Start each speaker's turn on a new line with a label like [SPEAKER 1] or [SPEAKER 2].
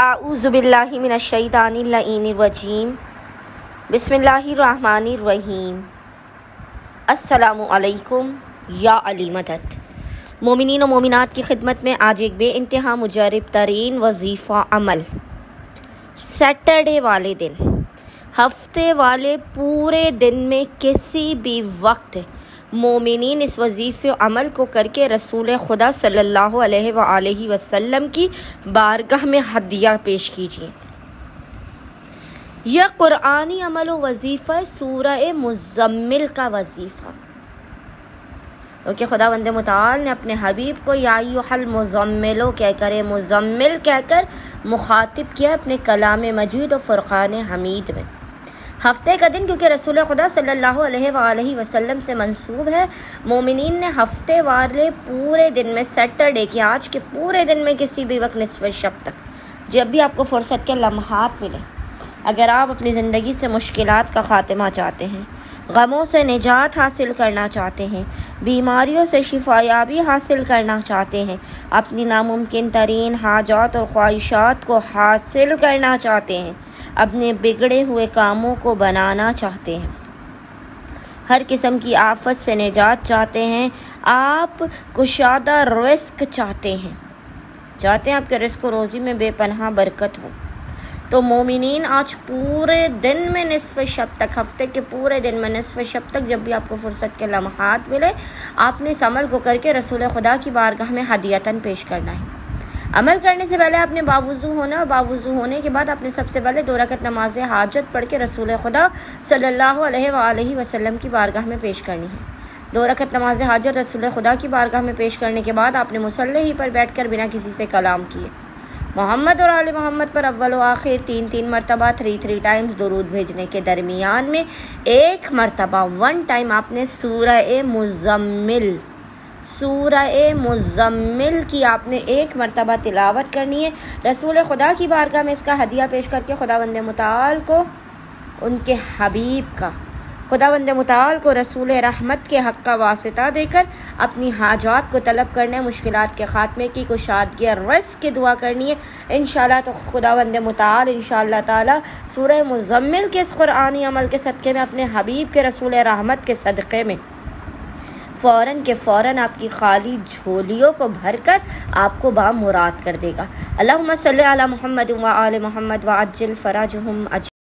[SPEAKER 1] आऊज़ुबिल्लाहि मिनश्शैतानिर्रजीम बिस्मिल्लाहिर्रहमानिर्रहीम। अस्सलामु अलैकुम या अली मदद। मोमिनीन और मोमिनात की खिदमत में आज एक बेइंतहा मुजरब तरीन वजीफ़ा अमल। सैटरडे वाले दिन, हफ्ते वाले पूरे दिन में किसी भी वक्त मोमिनीन इस वजीफ़े अमल को करके रसूल खुदा सल्लल्लाहु अलैहि वसल्लम की बारगाह में हदिया पेश कीजिए। यह कुरानी अमल व वजीफ़ा सूरह मुज़म्मिल का वजीफ़ा, क्योंकि खुदावंद मुताल ने अपने हबीब को या अय्युहल मुज़म्मिलो कहकर, मुज़म्मिल कहकर मुखातिब किया अपने कलाम मजीद और फ़ुरक़ान हमीद में। हफ्ते का दिन क्योंकि रसूल खुदा सल्लल्लाहु अलैहि वसल्लम से मंसूब है, मोमिनीन ने हफ्ते वाले पूरे दिन में, सैटरडे के आज के पूरे दिन में किसी भी वक्त निस्फ़ शब तक, जब भी आपको फ़ुर्सत के लम्हात मिले, अगर आप अपनी ज़िंदगी से मुश्किलात का ख़ात्मा चाहते हैं, गमों से निजात हासिल करना चाहते हैं, बीमारियों से शिफायाबी हासिल करना चाहते हैं, अपनी नामुमकिन तरीन हाजात और ख्वाहिशात को हासिल करना चाहते हैं, अपने बिगड़े हुए कामों को बनाना चाहते हैं, हर किस्म की आफत से निजात चाहते हैं, आप कुशादा रिस्क चाहते हैं आपके रिस्क और रोज़ी में बेपनाह बरकत हो, तो मोमिनीन आज पूरे दिन में निस्फ़ शब तक, हफ्ते के पूरे दिन में निस्फ़ शब तक, जब भी आपको फ़ुर्सत के लम्हात मिले, आपने इस अमल को करके रसूल खुदा की बारगाह में हदियतन पेश करना है। अमल करने से पहले आपने बावुज़ू होना, और बावुज़ू होने के बाद आपने सबसे पहले 2 रकअत नमाज हाजत पढ़ के रसूल खुदा सल्लल्लाहु अलैहि वसल्लम की बारगाह में पेश करनी है। 2 रकअत नमाज हाजत रसूल खुदा की बारगाह में पेश करने के बाद आपने मुसल्ले ही पर बैठकर बिना किसी से कलाम किए मोहम्मद और आले मोहम्मद पर अव्वल व आखिर 3 मरतबा 3 टाइम्स दुरूद भेजने के दरमियान में 1 मरतबा 1 टाइम आपने सूरह मुज़म्मिल की आपने 1 मरतबा तिलावत करनी है। रसूल खुदा की बारगाह में इसका हदिया पेश करके खुदावंद मुताल को, उनके हबीब का, खुदावंद मुताल को रसूल रहमत के हक़ का वासिता देकर अपनी हाजात को तलब करने, मुश्किलात के ख़ात्मे की, कुशादगी रिज़्क़ की दुआ करनी है। इंशाअल्लाह तो खुदावंद मुताल इंशाअल्लाह ताला सूरह मुज़म्मिल के इस कुरानी अमल के सदक़े में, अपने हबीब के रसूल रहमत के सदक़े में फ़ौरन आपकी खाली झोलियों को भरकर आपको बामुराद कर देगा। अल्लाहुम्मा सल्लि अला मुहम्मद व आले मुहम्मद व अज्जिल फ़रजहुम।